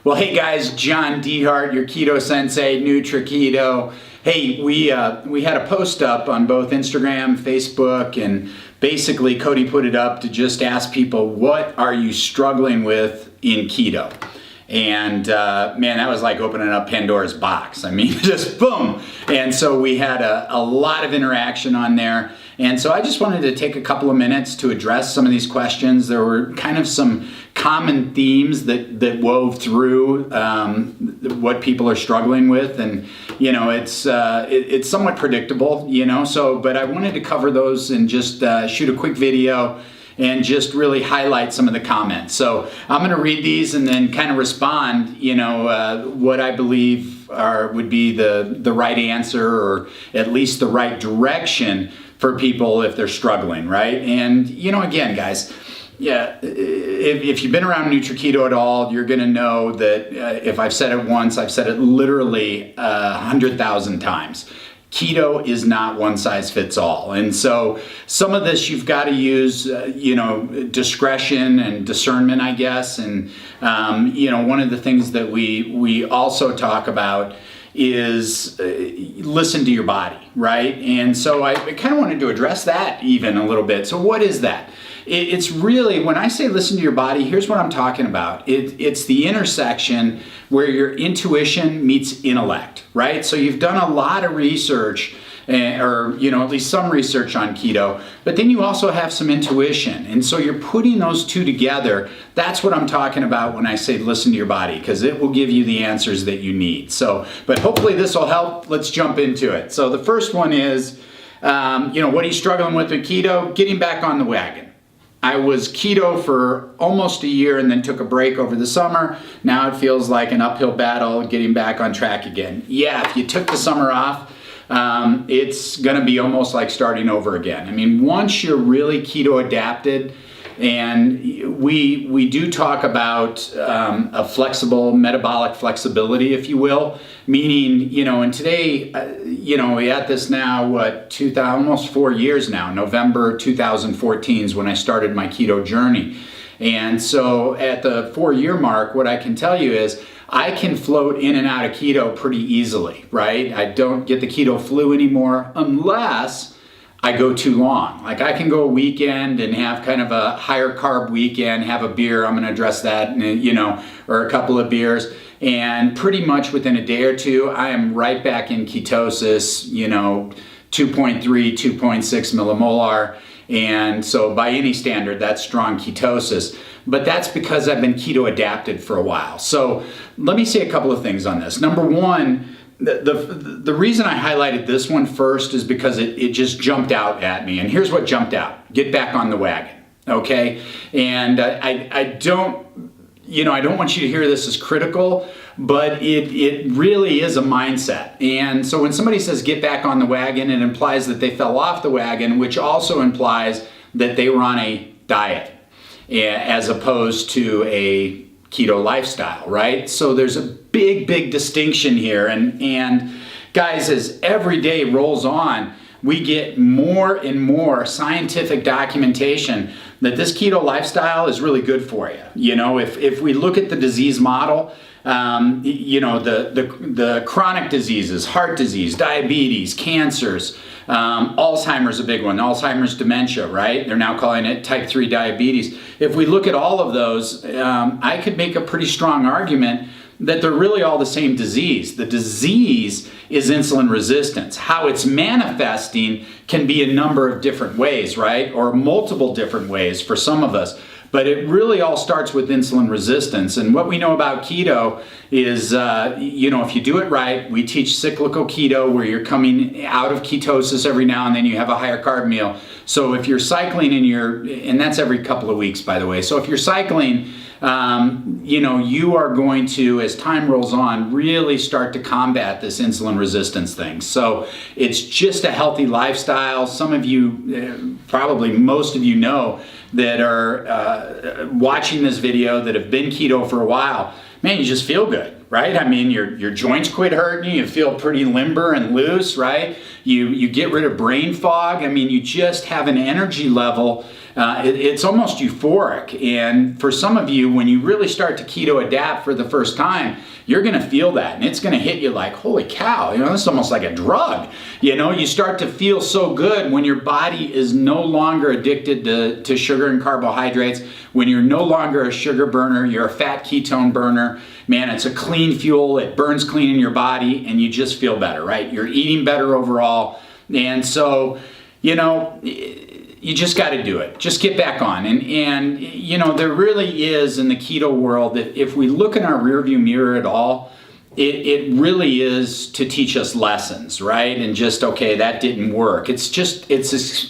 Well, hey guys, John Dehart, your Keto Sensei, NutriKeto. Hey, we had a post up on both Instagram, Facebook, and basically Cody put it up to just ask people, what are you struggling with in keto? And man, that was like opening up Pandora's box. I mean, just boom. And so we had a lot of interaction on there. And so I just wanted to take a couple of minutes to address some of these questions. There were kind of some common themes that wove through what people are struggling with. And, you know, it's somewhat predictable, you know, but I wanted to cover those and just shoot a quick video and just really highlight some of the comments. So I'm going to read these and then kind of respond, you know, what I believe would be the right answer, or at least the right direction for people if they're struggling, right? And, you know, again, guys, yeah, if you've been around NutriKeto at all, you're going to know that if I've said it once, I've said it literally 100,000 times. Keto is not one size fits all. And so some of this you've got to use, you know, discretion and discernment, I guess. And, you know, one of the things that we also talk about is listen to your body, right? And so I kind of wanted to address that even a little bit. So what is that? It's really, when I say listen to your body, here's what I'm talking about. It's the intersection where your intuition meets intellect, right? So you've done a lot of research, or, you know, at least some research on keto, but then you also have some intuition. And so you're putting those two together. That's what I'm talking about when I say listen to your body, because it will give you the answers that you need. So, but hopefully this will help. Let's jump into it. So the first one is, you know, what are you struggling with keto? Getting back on the wagon. I was keto for almost a year and then took a break over the summer. Now it feels like an uphill battle getting back on track again. Yeah, if you took the summer off, it's going to be almost like starting over again. I mean, once you're really keto adapted, and we do talk about a flexible metabolic flexibility, if you will, meaning, you know, and today, you know, we at this now, almost 4 years now, November 2014 is when I started my keto journey. And so at the 4-year mark, what I can tell you is I can float in and out of keto pretty easily, right? I don't get the keto flu anymore unless I go too long. Like I can go a weekend and have kind of a higher carb weekend, have a beer, I'm gonna address that, you know, or a couple of beers. And pretty much within a day or two, I am right back in ketosis, you know, 2.3, 2.6 millimolar. And so by any standard, that's strong ketosis. But that's because I've been keto adapted for a while. So let me say a couple of things on this. Number one, the reason I highlighted this one first is because it just jumped out at me. And here's what jumped out. Get back on the wagon, okay? And I don't, you know, I don't want you to hear this as critical, but it really is a mindset. And so when somebody says get back on the wagon, it implies that they fell off the wagon, which also implies that they were on a diet as opposed to a keto lifestyle, right? So there's a big distinction here. And guys, as every day rolls on, we get more and more scientific documentation that this keto lifestyle is really good for you. You know, if we look at the disease model, you know, the chronic diseases, heart disease, diabetes, cancers, Alzheimer's a big one, Alzheimer's dementia, right? They're now calling it type 3 diabetes. If we look at all of those, I could make a pretty strong argument that they're really all the same disease. The disease is insulin resistance. How it's manifesting can be a number of different ways, right? Or multiple different ways for some of us. But it really all starts with insulin resistance. And what we know about keto is, you know, if you do it right, we teach cyclical keto, where you're coming out of ketosis every now and then you have a higher carb meal. So if you're cycling and that's every couple of weeks, by the way. So if you're cycling, you know, you are going to, as time rolls on, really start to combat this insulin resistance thing. So it's just a healthy lifestyle. Some of you, probably most of you know, that are watching this video that have been keto for a while, man, you just feel good, right? I mean, your joints quit hurting you feel pretty limber and loose, right? You get rid of brain fog. I mean, you just have an energy level. It's almost euphoric. And for some of you, when you really start to keto adapt for the first time, you're going to feel that, and it's going to hit you like, holy cow, this is almost like a drug. You start to feel so good when your body is no longer addicted to sugar and carbohydrates, when you're no longer a sugar burner, you're a fat ketone burner. Man, it's a clean fuel, it burns clean in your body, and you just feel better, right? You're eating better overall. And so, you just got to do it. Just get back on. And there really is in the keto world, that if we look in our rearview mirror at all, it really is to teach us lessons, right? And just, okay, that didn't work. It's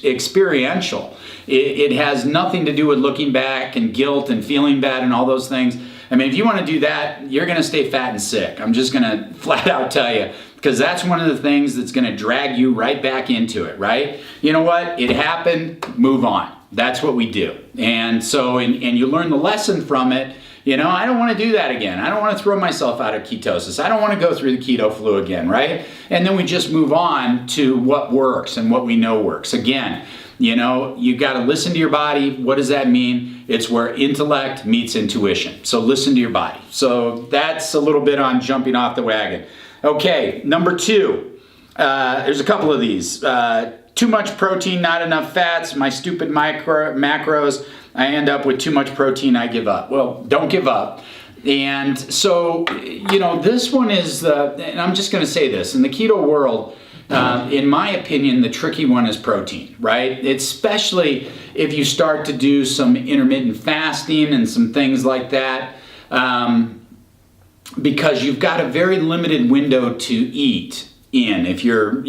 experiential. It has nothing to do with looking back and guilt and feeling bad and all those things. I mean, if you want to do that, you're going to stay fat and sick. I'm just going to flat out tell you, because that's one of the things that's going to drag you right back into it, right? You know what? It happened, move on. That's what we do. And so, and you learn the lesson from it. I don't want to do that again. I don't want to throw myself out of ketosis. I don't want to go through the keto flu again, right? And then we just move on to what works and what we know works. Again, you got to listen to your body. What does that mean? It's where intellect meets intuition. So listen to your body. So that's a little bit on jumping off the wagon. Okay, number 2. There's a couple of these. Too much protein, not enough fats, my stupid macros. I end up with too much protein, I give up. Well, don't give up. And so, this one is, and I'm just going to say this, in the keto world, in my opinion, the tricky one is protein, right? Especially if you start to do some intermittent fasting and some things like that, because you've got a very limited window to eat in. If you're,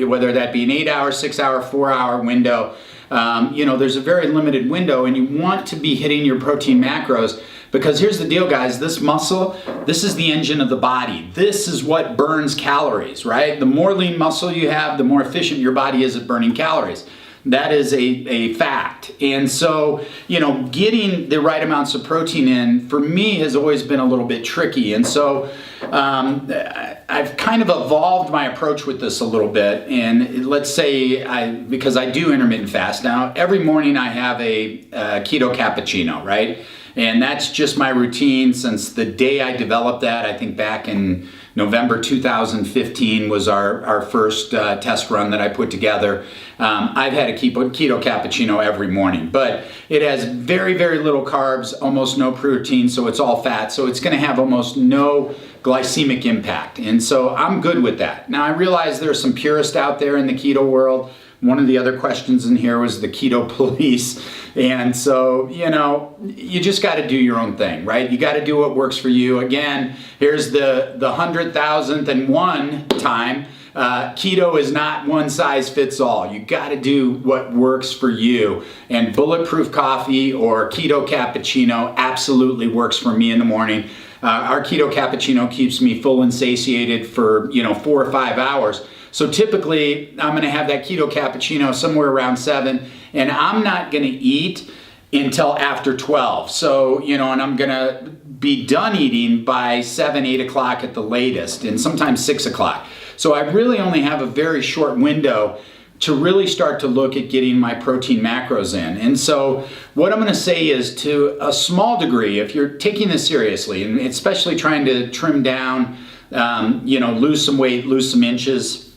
whether that be an 8-hour, 6-hour, 4-hour window, there's a very limited window, and you want to be hitting your protein macros. Because here's the deal, guys, this muscle, this is the engine of the body. This is what burns calories, right? The more lean muscle you have, the more efficient your body is at burning calories. That is a fact. And so, getting the right amounts of protein in, for me, has always been a little bit tricky. And so I've kind of evolved my approach with this a little bit. And let's say, because I do intermittent fast now, every morning I have a keto cappuccino, right? And that's just my routine since the day I developed that. I think back in November 2015 was our first test run that I put together. I've had a keto cappuccino every morning, but it has very, very little carbs, almost no protein, so it's all fat. So it's going to have almost no glycemic impact. And so I'm good with that. Now I realize there are some purists out there in the keto world. One of the other questions in here was the keto police. And so, you just got to do your own thing, right? You got to do what works for you. Again, here's the 100,001 time. Keto is not one size fits all. You got to do what works for you. And bulletproof coffee or keto cappuccino absolutely works for me in the morning. Our keto cappuccino keeps me full and satiated for, 4 or 5 hours. So typically, I'm going to have that keto cappuccino somewhere around 7, and I'm not going to eat until after 12. So, and I'm going to be done eating by 7, 8 o'clock at the latest, and sometimes 6 o'clock. So I really only have a very short window to really start to look at getting my protein macros in. And so what I'm going to say is, to a small degree, if you're taking this seriously, and especially trying to trim down, lose some weight, lose some inches,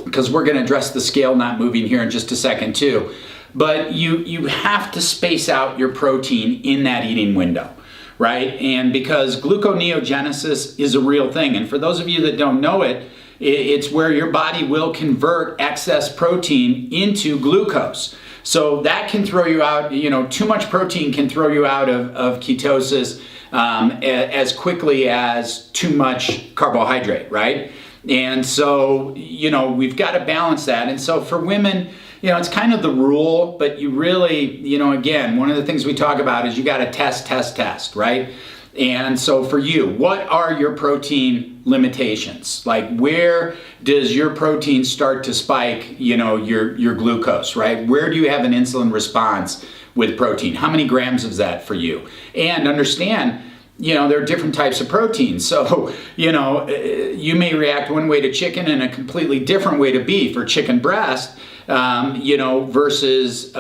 because we're going to address the scale not moving here in just a second too. But you have to space out your protein in that eating window, right? And because gluconeogenesis is a real thing. And for those of you that don't know it, it's where your body will convert excess protein into glucose. So that can throw you out, too much protein can throw you out of ketosis as quickly as too much carbohydrate, right? And so, we've got to balance that. And so for women, it's kind of the rule, but you really, again, one of the things we talk about is you got to test, right? And so for you, what are your protein limitations? Like, where does your protein start to spike, your glucose, right? Where do you have an insulin response with protein? How many grams is that for you? And understand, there are different types of proteins. So, you may react one way to chicken and a completely different way to beef, or chicken breast, versus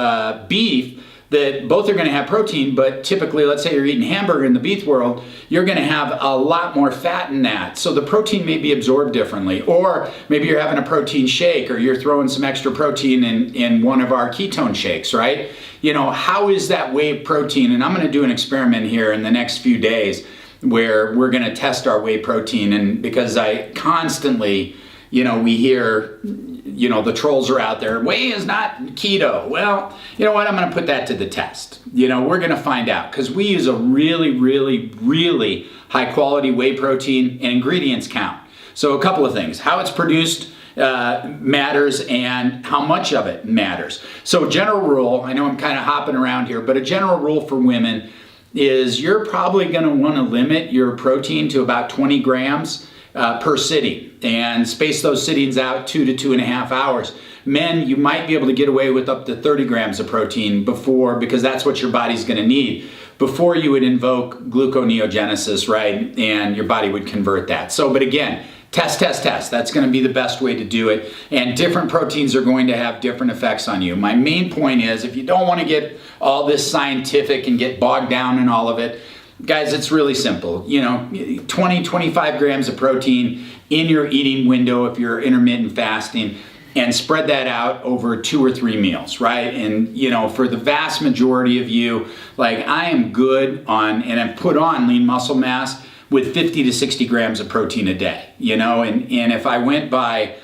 beef. That both are going to have protein, but typically, let's say you're eating hamburger in the beef world, you're going to have a lot more fat in that. So the protein may be absorbed differently. Or maybe you're having a protein shake, or you're throwing some extra protein in one of our ketone shakes, right? How is that whey protein? And I'm going to do an experiment here in the next few days where we're going to test our whey protein. And because I constantly, we hear, the trolls are out there, whey is not keto. Well, you know what? I'm going to put that to the test. We're going to find out, because we use a really, really, really high quality whey protein, and ingredients count. So a couple of things: how it's produced matters, and how much of it matters. So general rule, I know I'm kind of hopping around here, but a general rule for women is you're probably going to want to limit your protein to about 20 grams per sitting, and space those sittings out 2 to 2.5 hours. Men, you might be able to get away with up to 30 grams of protein because that's what your body's going to need before you would invoke gluconeogenesis, right? And your body would convert that. So, but again, test. That's going to be the best way to do it. And different proteins are going to have different effects on you. My main point is, if you don't want to get all this scientific and get bogged down in all of it, guys, it's really simple. 20, 25 grams of protein in your eating window if you're intermittent fasting, and spread that out over 2 or 3 meals, right? And, for the vast majority of you, like I am good on, and I've put on lean muscle mass with 50 to 60 grams of protein a day, and if I went by,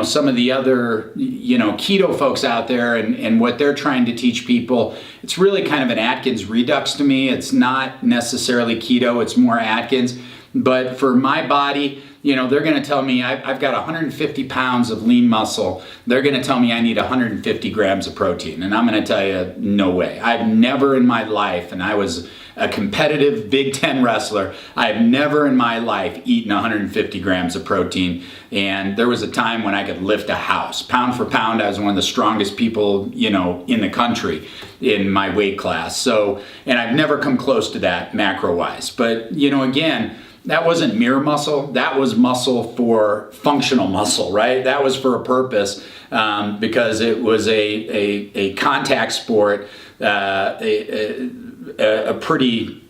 some of the other, keto folks out there and what they're trying to teach people, it's really kind of an Atkins redux to me. It's not necessarily keto, it's more Atkins. But for my body, they're going to tell me I've got 150 pounds of lean muscle. They're going to tell me I need 150 grams of protein. And I'm going to tell you, no way. I've never in my life, and I was a competitive Big Ten wrestler, I've never in my life eaten 150 grams of protein. And there was a time when I could lift a house. Pound for pound, I was one of the strongest people, in the country in my weight class. So, and I've never come close to that macro-wise. But, again, that wasn't mere muscle. That was muscle for functional muscle, right? That was for a purpose, because it was a contact sport, a pretty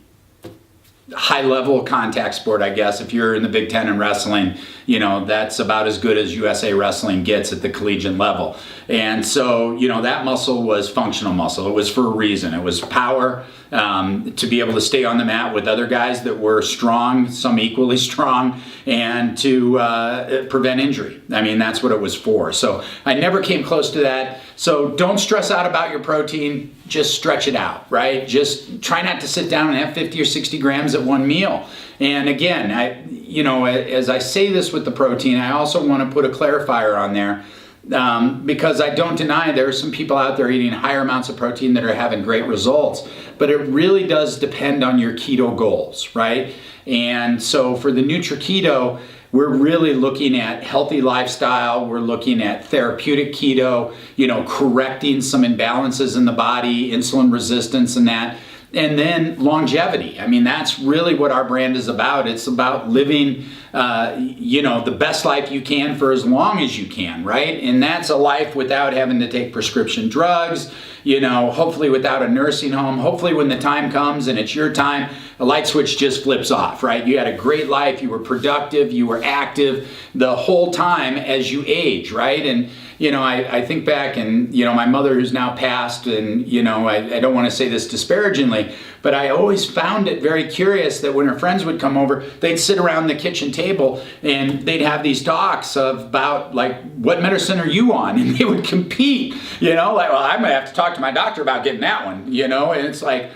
high-level contact sport, I guess. If you're in the Big Ten in wrestling, that's about as good as USA Wrestling gets at the collegiate level. And so, that muscle was functional muscle. It was for a reason. It was power, to be able to stay on the mat with other guys that were strong, some equally strong, and to prevent injury. I mean, that's what it was for. So I never came close to that. So don't stress out about your protein. Just stretch it out, right? Just try not to sit down and have 50 or 60 grams at one meal. And again, as I say this with the protein, I also want to put a clarifier on there, because I don't deny there are some people out there eating higher amounts of protein that are having great results, but it really does depend on your keto goals, right? And so for the NutriKeto, we're really looking at healthy lifestyle. We're looking at therapeutic keto, correcting some imbalances in the body, insulin resistance and that. And then longevity. I mean, that's really what our brand is about. It's about living, the best life you can for as long as you can, right? And that's a life without having to take prescription drugs, hopefully without a nursing home. Hopefully when the time comes and it's your time, a light switch just flips off, right? You had a great life, you were productive, you were active the whole time as you age, right? And I think back and, my mother who's now passed, and, I don't want to say this disparagingly, but I always found it very curious that when her friends would come over, they'd sit around the kitchen table and they'd have these talks about, like, what medicine are you on? And they would compete, well, I'm going to have to talk to my doctor about getting that one, and it's like,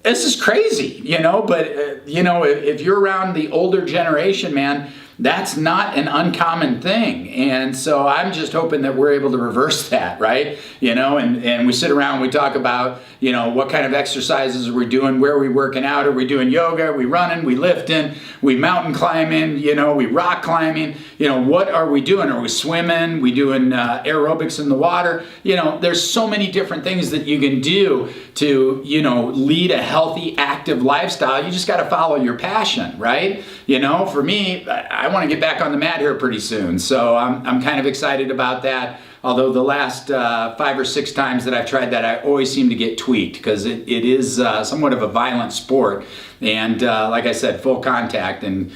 this is crazy, but, if you're around the older generation, man, that's not an uncommon thing. And so I'm just hoping that we're able to reverse that, right? And we sit around, we talk about, what kind of exercises are we doing, where are we working out, are we doing yoga, are we running, we lifting, we mountain climbing, we rock climbing, what are we doing? Are we swimming? We doing aerobics in the water? There's so many different things that you can do to, lead a healthy, active lifestyle. You just got to follow your passion, right? For me, I want to get back on the mat here pretty soon. So I'm kind of excited about that. Although the last 5 or 6 times that I've tried that, I always seem to get tweaked because it is somewhat of a violent sport. And like I said, full contact. And,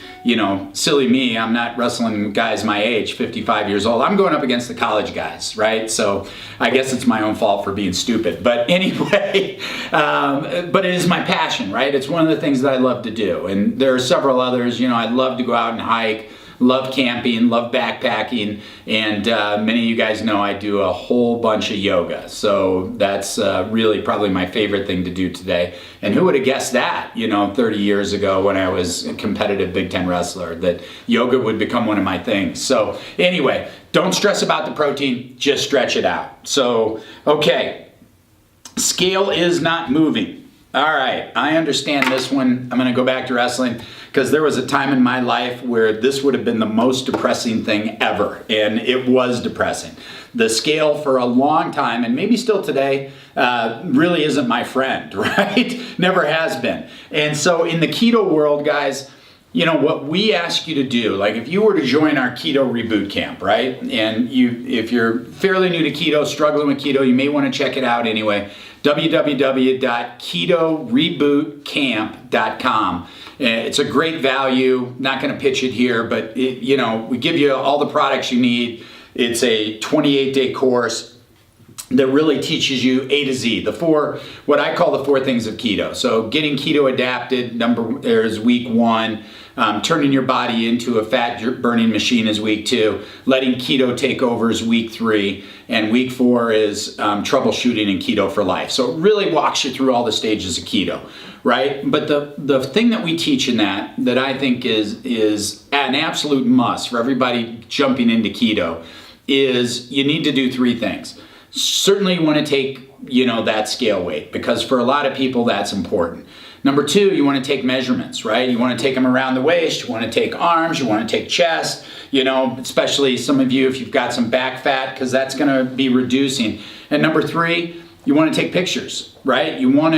silly me, I'm not wrestling guys my age, 55 years old. I'm going up against the college guys, right? So I guess it's my own fault for being stupid. But anyway, but it is my passion, right? It's one of the things that I love to do. And there are several others. I'd love to go out and hike. Love camping, love backpacking, and many of you guys know I do a whole bunch of yoga. So that's really probably my favorite thing to do today. And who would have guessed that, 30 years ago when I was a competitive Big Ten wrestler, that yoga would become one of my things. So anyway, don't stress about the protein, just stretch it out. So, okay, scale is not moving. All right, I understand this one. I'm going to go back to wrestling because there was a time in my life where this would have been the most depressing thing ever, and it was depressing. The scale for a long time, and maybe still today, really isn't my friend, right? Never has been. And so in the keto world, guys, what we ask you to do, like if you were to join our Keto Reboot Camp, right? And if you're fairly new to keto, struggling with keto, you may want to check it out anyway. www.ketorebootcamp.com. It's a great value. Not going to pitch it here, but we give you all the products you need. It's a 28-day course that really teaches you A to Z, what I call the 4 things of keto. So getting keto adapted, there's week 1. Turning your body into a fat burning machine is week 2. Letting keto take over is week 3. And week 4 is troubleshooting in keto for life. So it really walks you through all the stages of keto, right? But the thing that we teach in that I think is an absolute must for everybody jumping into keto is you need to do 3 things. Certainly you want to take, that scale weight, because for a lot of people that's important. Number 2, you want to take measurements, right? You want to take them around the waist, you want to take arms, you want to take chest, especially some of you if you've got some back fat, because that's going to be reducing. And number 3, you want to take pictures, right? We want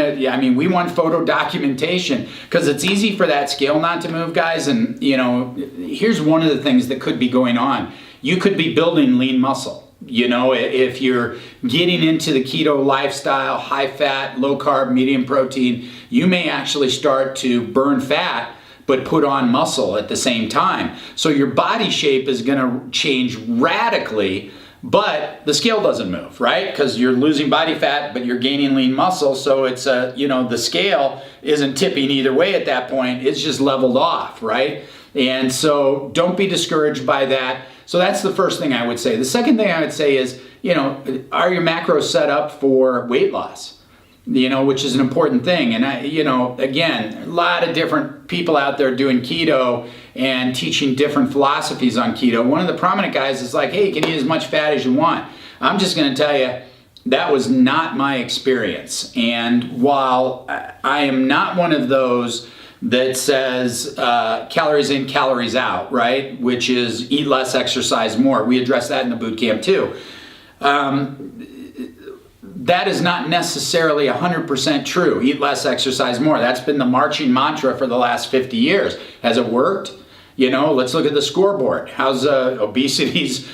photo documentation because it's easy for that scale not to move, guys. And, here's one of the things that could be going on. You could be building lean muscle. If you're getting into the keto lifestyle, high fat, low carb, medium protein, you may actually start to burn fat but put on muscle at the same time. So your body shape is going to change radically, but the scale doesn't move, right? Because you're losing body fat, but you're gaining lean muscle. So it's the scale isn't tipping either way at that point. It's just leveled off, right? And so don't be discouraged by that. So that's the first thing I would say. The second thing I would say is, are your macros set up for weight loss? Which is an important thing. And again, a lot of different people out there doing keto and teaching different philosophies on keto. One of the prominent guys is like, hey, you can eat as much fat as you want. I'm just going to tell you, that was not my experience. And while I am not one of those that says calories in, calories out, right? Which is eat less, exercise more. We address that in the boot camp too. That is not necessarily 100% true. Eat less, exercise more. That's been the marching mantra for the last 50 years. Has it worked? Let's look at the scoreboard. How's obesity's,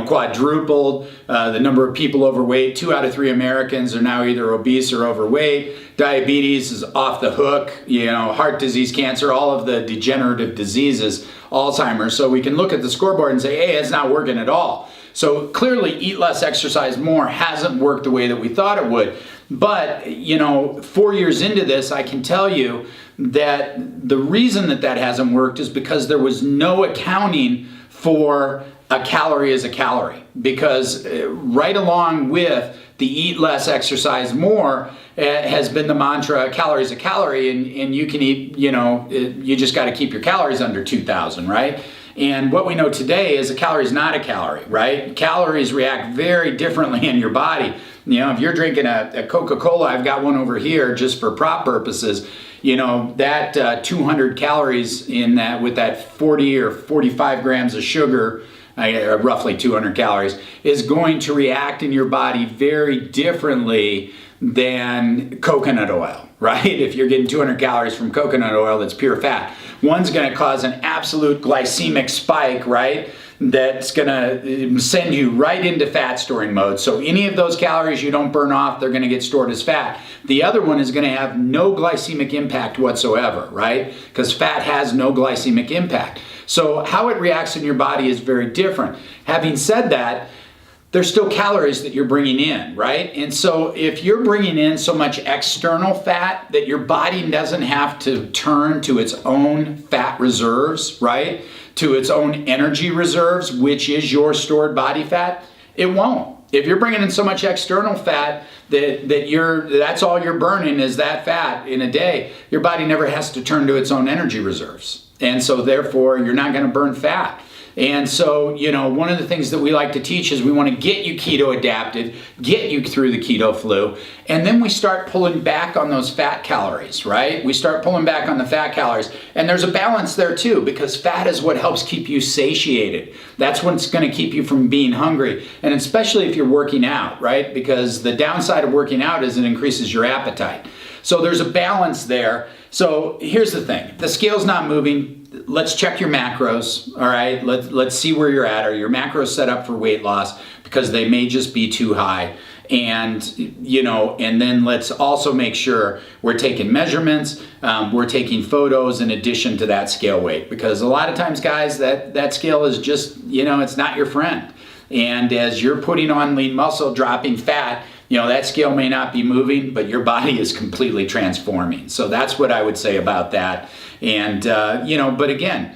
quadrupled. The number of people overweight, 2 out of 3 Americans are now either obese or overweight. Diabetes is off the hook, heart disease, cancer, all of the degenerative diseases, Alzheimer's. So we can look at the scoreboard and say, hey, it's not working at all. So clearly eat less, exercise more hasn't worked the way that we thought it would. But, 4 years into this, I can tell you that the reason that hasn't worked is because there was no accounting for a calorie as a calorie. Because right along with the eat less, exercise more has been the mantra, calories a calorie, and you can eat, you just got to keep your calories under 2,000, right? And what we know today is a calorie is not a calorie, right? Calories react very differently in your body. You know, if you're drinking a Coca-Cola, I've got one over here just for prop purposes, you know, that 200 calories in that with that 40 or 45 grams of sugar, roughly 200 calories, is going to react in your body very differently than coconut oil, right? If you're getting 200 calories from coconut oil that's pure fat, one's going to cause an absolute glycemic spike, right? That's going to send you right into fat storing mode. So any of those calories you don't burn off, they're going to get stored as fat. The other one is going to have no glycemic impact whatsoever, right? Because fat has no glycemic impact. So how it reacts in your body is very different. Having said that, there's still calories that you're bringing in, right? And so if you're bringing in so much external fat that your body doesn't have to turn to its own fat reserves, right? To its own energy reserves, which is your stored body fat, it won't. If you're bringing in so much external fat that's all you're burning is that fat in a day, your body never has to turn to its own energy reserves. And so therefore, you're not going to burn fat. And so, you know, one of the things that we like to teach is we want to get you keto adapted, get you through the keto flu, and then we start pulling back on those fat calories, right? We start pulling back on the fat calories. And there's a balance there too, because fat is what helps keep you satiated. That's what's going to keep you from being hungry. And especially if you're working out, right? Because the downside of working out is it increases your appetite. So there's a balance there. So here's the thing. If the scale's not moving, let's check your macros, all right? Let's see where you're at. Are your macros set up for weight loss? Because they may just be too high. And, you know, and then let's also make sure we're taking measurements, we're taking photos in addition to that scale weight. Because a lot of times, guys, that scale is just, you know, it's not your friend. And as you're putting on lean muscle, dropping fat, you know, that scale may not be moving, but your body is completely transforming. So that's what I would say about that. And, you know, but again,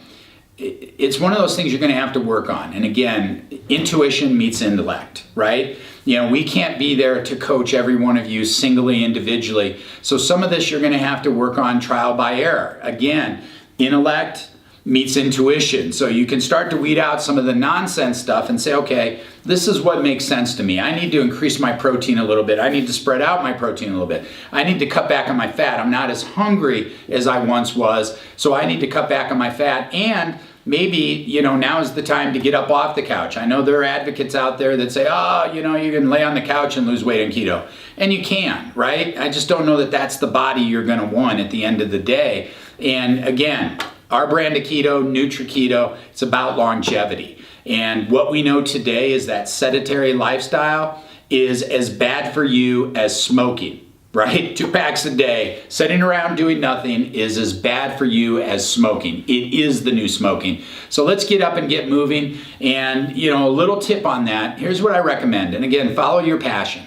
it's one of those things you're going to have to work on. And again, intuition meets intellect, right? You know, we can't be there to coach every one of you singly, individually. So some of this you're going to have to work on trial by error. Again, intellect meets intuition. So you can start to weed out some of the nonsense stuff and say, okay, this is what makes sense to me. I need to increase my protein a little bit. I need to spread out my protein a little bit. I need to cut back on my fat. I'm not as hungry as I once was, so I need to cut back on my fat. And maybe, you know, now is the time to get up off the couch. I know there are advocates out there that say, oh, you know, you can lay on the couch and lose weight on keto. And you can, right? I just don't know that that's the body you're going to want at the end of the day. And again, our brand of keto, NutriKeto, it's about longevity. And what we know today is that sedentary lifestyle is as bad for you as smoking, right? 2 packs a day, sitting around doing nothing is as bad for you as smoking. It is the new smoking. So let's get up and get moving. And, you know, a little tip on that, here's what I recommend. And again, follow your passion.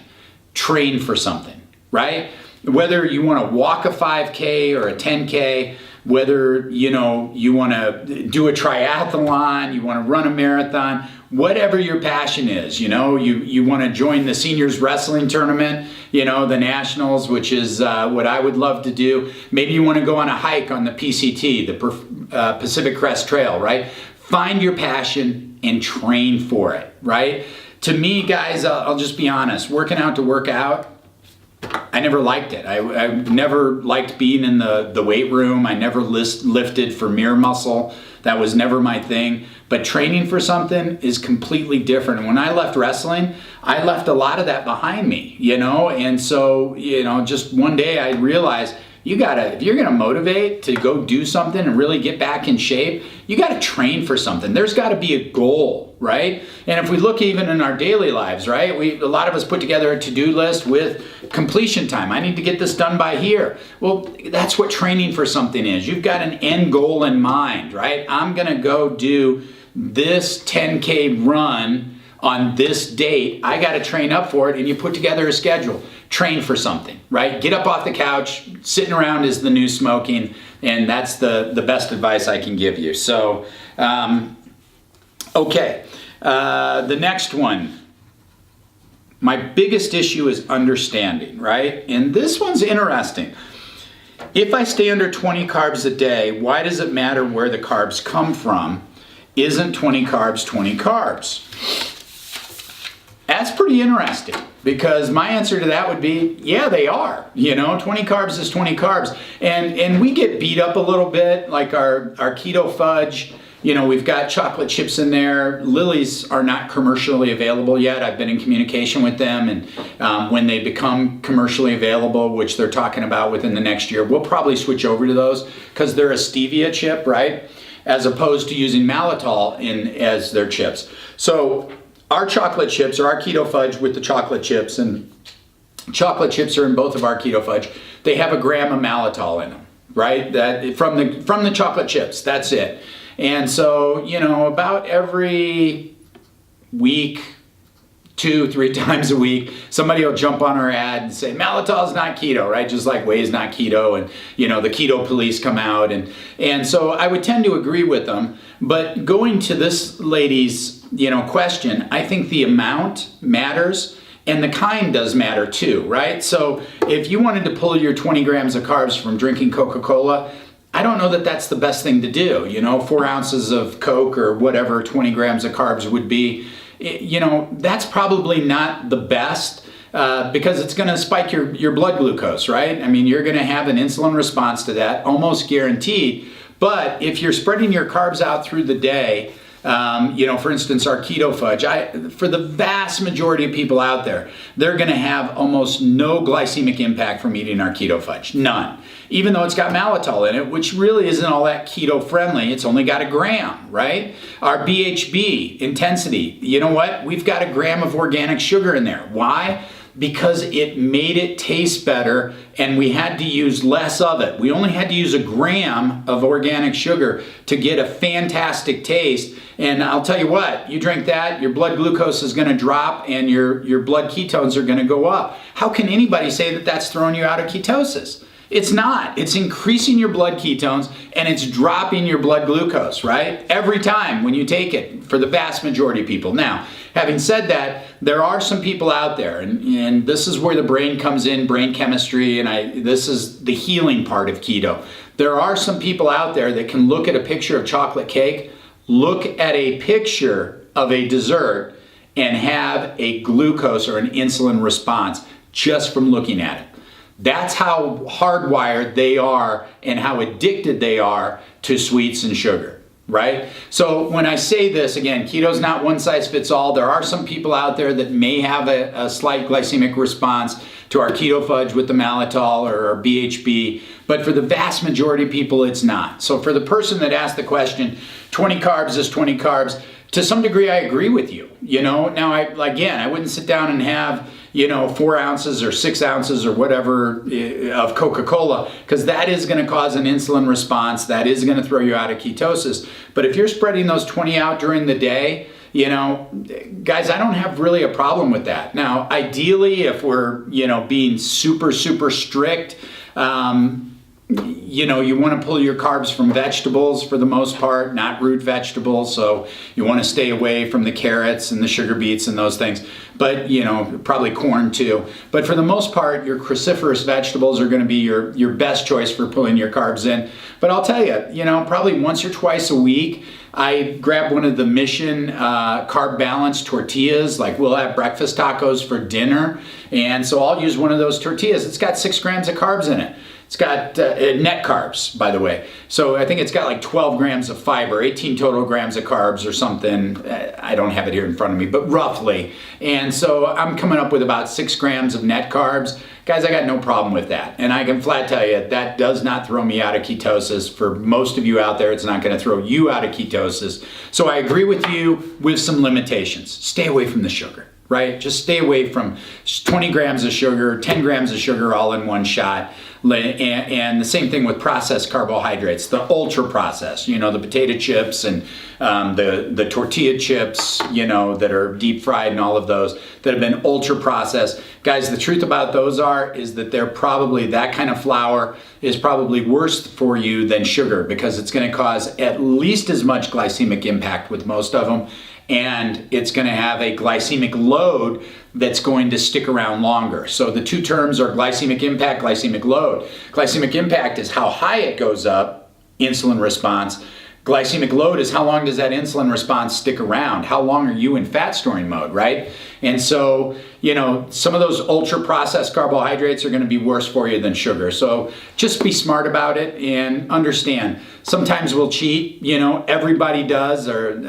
Train for something, right? Whether you want to walk a 5K or a 10K, whether, you know, you want to do a triathlon, you want to run a marathon, whatever your passion is, you know, you want to join the seniors wrestling tournament, you know, the nationals, which is what I would love to do. Maybe you want to go on a hike on the PCT, the Pacific Crest Trail, right? Find your passion and train for it, right? To me, guys, I'll just be honest, working out to work out, I never liked it. I never liked being in the weight room. I never lifted for mere muscle. That was never my thing. But training for something is completely different. And when I left wrestling, I left a lot of that behind me, you know? And so, you know, just one day I realized if you're gonna motivate to go do something and really get back in shape, you gotta train for something. There's gotta be a goal, right? And if we look even in our daily lives, right? A lot of us put together a to-do list with completion time. I need to get this done by here. Well, that's what training for something is. You've got an end goal in mind, right? I'm gonna go do this 10K run on this date. I gotta train up for it, and you put together a schedule. Train for something, right? Get up off the couch. Sitting around is the new smoking, and that's the best advice I can give you. So, okay. The next one. My biggest issue is understanding, right? And this one's interesting. If I stay under 20 carbs a day, why does it matter where the carbs come from? isn't 20 carbs 20 carbs? That's pretty interesting, because my answer to that would be, yeah, they are. 20 carbs is 20 carbs. And we get beat up a little bit, like our keto fudge. We've got chocolate chips in there. Lily's are not commercially available yet. I've been in communication with them, and when they become commercially available, which they're talking about within the next year, we'll probably switch over to those, because they're a stevia chip, right? As opposed to using mannitol as their chips. So our chocolate chips, or our keto fudge with the chocolate chips, and chocolate chips are in both of our keto fudge, they have 1 gram of mannitol in them, right? That from the chocolate chips, that's it. And so, about every week, 2-3 times a week, somebody will jump on our ad and say, mannitol's not keto, right? Just like whey's not keto, and the keto police come out, and so I would tend to agree with them. But going to this lady's question, I think the amount matters, and the kind does matter too, right? So if you wanted to pull your 20 grams of carbs from drinking Coca-Cola, I don't know that that's the best thing to do. 4 ounces of Coke or whatever 20 grams of carbs would be, that's probably not the best, because it's going to spike your blood glucose, right? I mean, you're going to have an insulin response to that, almost guaranteed. But if you're spreading your carbs out through the day, for instance, our keto fudge, for the vast majority of people out there, they're going to have almost no glycemic impact from eating our keto fudge. None. Even though it's got mannitol in it, which really isn't all that keto friendly. It's only got 1 gram, right? Our BHB intensity, you know what? We've got 1 gram of organic sugar in there. Why? Because it made it taste better, and we had to use less of it. We only had to use 1 gram of organic sugar to get a fantastic taste. And I'll tell you what, you drink that, your blood glucose is going to drop, and your blood ketones are going to go up. How can anybody say that that's throwing you out of ketosis? It's not. It's increasing your blood ketones, and it's dropping your blood glucose, right? Every time when you take it, for the vast majority of people. Now, having said that, there are some people out there, and this is where the brain comes in, brain chemistry, and this is the healing part of keto. There are some people out there that can look at a picture of chocolate cake, look at a picture of a dessert, and have a glucose or an insulin response just from looking at it. That's how hardwired they are and how addicted they are to sweets and sugar, right? So when I say this, again, keto's not one size fits all. There are some people out there that may have a slight glycemic response to our keto fudge with the mannitol or our BHB, but for the vast majority of people, it's not. So for the person that asked the question, 20 carbs is 20 carbs, to some degree, I agree with you. Now I wouldn't sit down and have 4 ounces or 6 ounces or whatever of Coca-Cola, because that is going to cause an insulin response. That is going to throw you out of ketosis. But if you're spreading those 20 out during the day, guys, I don't have really a problem with that. Now, ideally, if we're, being super, super strict, you want to pull your carbs from vegetables for the most part, not root vegetables. So you want to stay away from the carrots and the sugar beets and those things. But, probably corn too. But for the most part, your cruciferous vegetables are going to be your best choice for pulling your carbs in. But I'll tell you, probably once or twice a week, I grab one of the Mission carb balance tortillas. Like we'll have breakfast tacos for dinner. And so I'll use one of those tortillas. It's got 6 grams of carbs in it. It's got net carbs, by the way. So I think it's got like 12 grams of fiber, 18 total grams of carbs or something. I don't have it here in front of me, but roughly. And so I'm coming up with about 6 grams of net carbs. Guys, I got no problem with that. And I can flat tell you, that does not throw me out of ketosis. For most of you out there, it's not going to throw you out of ketosis. So I agree with you with some limitations. Stay away from the sugar, right? Just stay away from 20 grams of sugar, 10 grams of sugar all in one shot. And the same thing with processed carbohydrates, the ultra processed, the potato chips and the tortilla chips, that are deep fried and all of those that have been ultra processed. Guys, the truth about those is that they're probably, that kind of flour is probably worse for you than sugar, because it's going to cause at least as much glycemic impact with most of them. And it's going to have a glycemic load that's going to stick around longer. So the two terms are glycemic impact, glycemic load. Glycemic impact is how high it goes up, insulin response. Glycemic load is how long does that insulin response stick around? How long are you in fat storing mode, right? And so, some of those ultra processed carbohydrates are going to be worse for you than sugar. So just be smart about it and understand. Sometimes we'll cheat, everybody does, or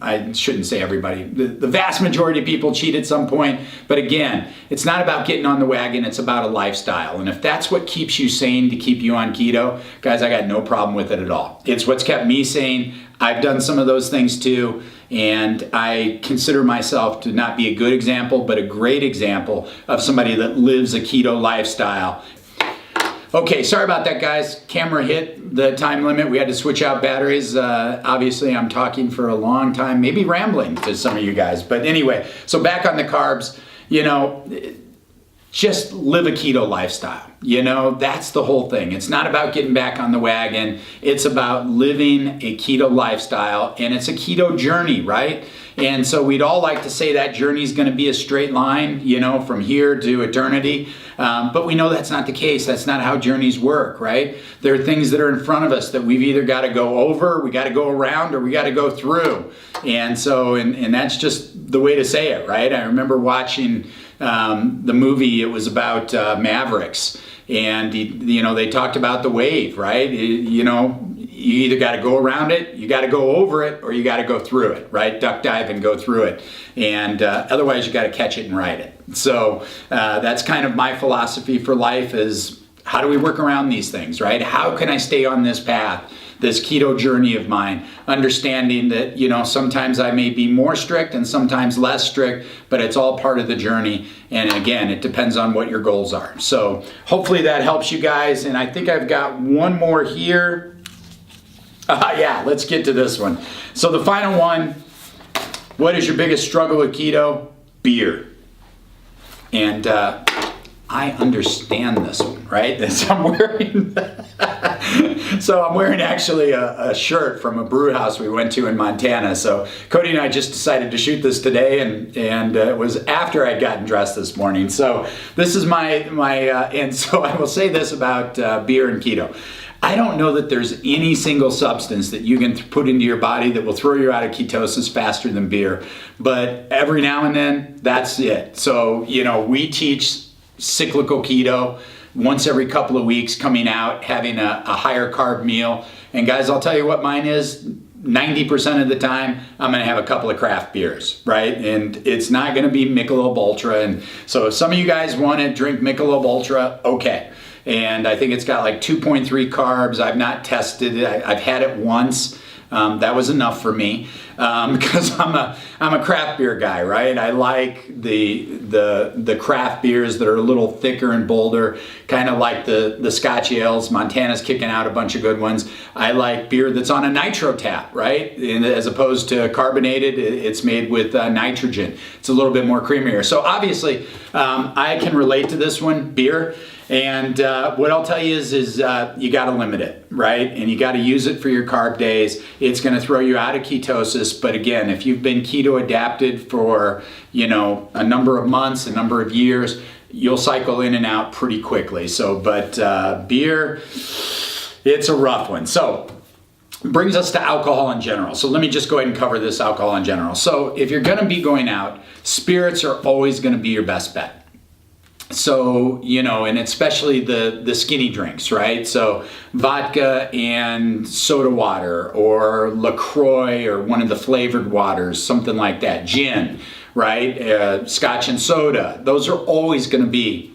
I shouldn't say everybody. The vast majority of people cheat at some point. But again, it's not about getting on the wagon, it's about a lifestyle. And if that's what keeps you sane to keep you on keto, guys, I got no problem with it at all. It's what's kept me sane. I've done some of those things too, and I consider myself to not be a good example, but a great example of somebody that lives a keto lifestyle. Okay, sorry about that, guys. Camera hit the time limit. We had to switch out batteries. Obviously, I'm talking for a long time, maybe rambling to some of you guys. But anyway, so back on the carbs, just live a keto lifestyle. That's the whole thing. It's not about getting back on the wagon. It's about living a keto lifestyle, and it's a keto journey, right? And so we'd all like to say that journey is going to be a straight line, from here to eternity. But we know that's not the case. That's not how journeys work, right? There are things that are in front of us that we've either got to go over, we got to go around, or we got to go through. And so, and that's just the way to say it, right? I remember watching the movie. It was about Mavericks, and they talked about the wave, right? You either got to go around it, you got to go over it, or you got to go through it, right? Duck dive and go through it, and otherwise you got to catch it and ride it. So that's kind of my philosophy for life: is how do we work around these things, right? How can I stay on this path, this keto journey of mine, understanding that, sometimes I may be more strict and sometimes less strict, but it's all part of the journey. And again, it depends on what your goals are. So hopefully that helps you guys. And I think I've got one more here. Yeah, let's get to this one. So the final one, what is your biggest struggle with keto? Beer. And I understand this one, right? So I'm wearing actually a shirt from a brew house we went to in Montana. So Cody and I just decided to shoot this today, and it was after I'd gotten dressed this morning. So this is and so I will say this about beer and keto. I don't know that there's any single substance that you can put into your body that will throw you out of ketosis faster than beer. But every now and then, that's it. So, we teach cyclical keto once every couple of weeks, coming out, having a higher carb meal. And guys, I'll tell you what mine is. 90% of the time, I'm going to have a couple of craft beers, right? And it's not going to be Michelob Ultra. And so if some of you guys want to drink Michelob Ultra, okay. And I think it's got like 2.3 carbs. I've not tested it. I've had it once. That was enough for me because I'm a craft beer guy, right? I like the craft beers that are a little thicker and bolder, kind of like the Scotch ales. Montana's kicking out a bunch of good ones. I like beer that's on a nitro tap, right? And as opposed to carbonated, it's made with nitrogen. It's a little bit more creamier. So obviously, I can relate to this one, beer. And what I'll tell you is you got to limit it, right? And you got to use it for your carb days. It's going to throw you out of ketosis. But again, if you've been keto adapted for, a number of months, a number of years, you'll cycle in and out pretty quickly. So, but beer, it's a rough one. So, brings us to alcohol in general. So let me just go ahead and cover this alcohol in general. So if you're going to be going out, spirits are always going to be your best bet. So, and especially the skinny drinks, right? So vodka and soda water, or LaCroix, or one of the flavored waters, something like that. Gin, right? Scotch and soda. Those are always going to be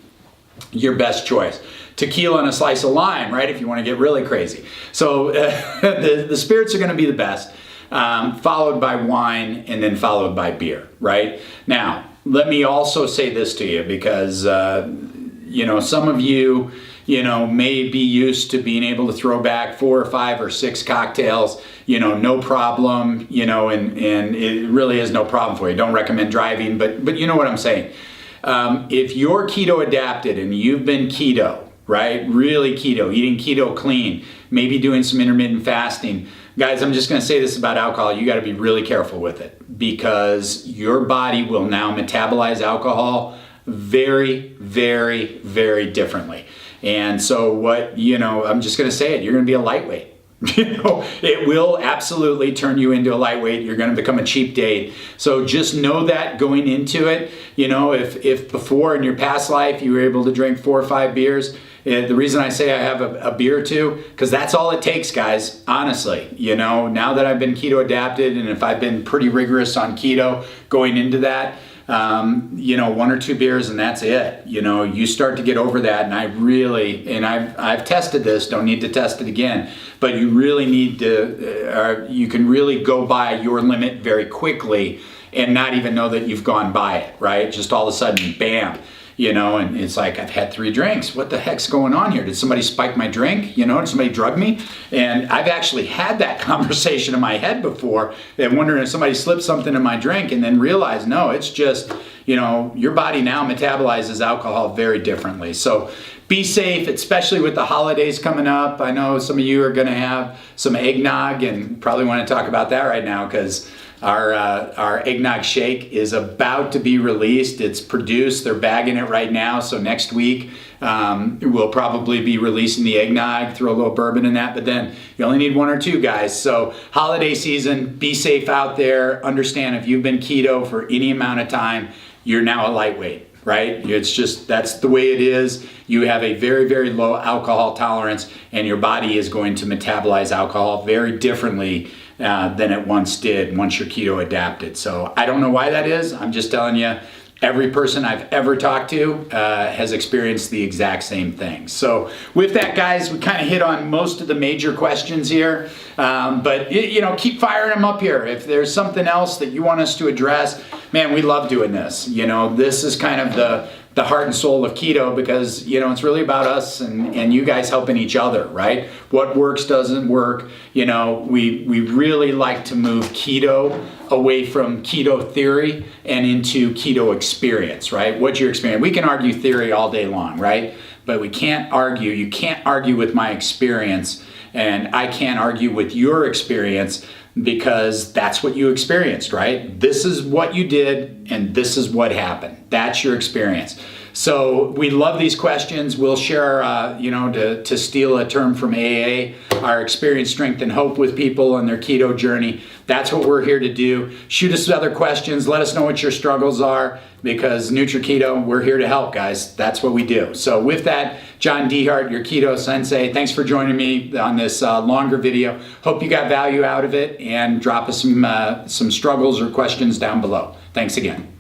your best choice. Tequila and a slice of lime, right? If you want to get really crazy. So the spirits are going to be the best, followed by wine, and then followed by beer, right? Now, let me also say this to you, because, some of you, may be used to being able to throw back 4 or 5 or 6 cocktails, no problem, and it really is no problem for you. Don't recommend driving, but you know what I'm saying. If you're keto adapted and you've been keto, right, really keto, eating keto clean, maybe doing some intermittent fasting, guys, I'm just going to say this about alcohol. You got to be really careful with it, because your body will now metabolize alcohol very, very, very differently. And so I'm just going to say it, you're going to be a lightweight, It will absolutely turn you into a lightweight. You're going to become a cheap date. So just know that going into it. If before in your past life you were able to drink 4 or 5 beers, the reason I say I have a beer or two, because that's all it takes, guys, honestly. Now that I've been keto adapted, and if I've been pretty rigorous on keto going into that, 1 or 2 beers and that's it. You start to get over that, and I've tested this, don't need to test it again, but you really need to, you can really go by your limit very quickly and not even know that you've gone by it, right? Just all of a sudden, bam. And it's like, I've had 3 drinks. What the heck's going on here? Did somebody spike my drink? Did somebody drug me? And I've actually had that conversation in my head before and wondering if somebody slipped something in my drink, and then realized, no, it's just, your body now metabolizes alcohol very differently. So be safe, especially with the holidays coming up. I know some of you are going to have some eggnog, and probably want to talk about that right now, because our eggnog shake is about to be released. It's produced. They're bagging it right now. So next week we'll probably be releasing the eggnog, throw a little bourbon in that. But then you only need 1 or 2, guys. So holiday season, be safe out there. Understand, if you've been keto for any amount of time, you're now a lightweight, right? It's just, that's the way it is. You have a very, very low alcohol tolerance, and your body is going to metabolize alcohol very differently than it once did once you're keto adapted. So I don't know why that is. I'm just telling you, every person I've ever talked to has experienced the exact same thing. So with that, guys, we kind of hit on most of the major questions here. But keep firing them up here. If there's something else that you want us to address, man, we love doing this. This is kind of the heart and soul of keto, because it's really about us and you guys helping each other, right? What works doesn't work. We really like to move keto away from keto theory and into keto experience, right? What's your experience? We can argue theory all day long, right? But we can't argue. You can't argue with my experience, and I can't argue with your experience, because that's what you experienced, right? This is what you did, and this is what happened. That's your experience. So we love these questions. We'll share, to steal a term from AA, our experience, strength, and hope with people on their keto journey. That's what we're here to do. Shoot us other questions. Let us know what your struggles are, because NutriKeto, we're here to help, guys. That's what we do. So with that, John Dehart, your keto sensei, thanks for joining me on this longer video. Hope you got value out of it, and drop us some struggles or questions down below. Thanks again.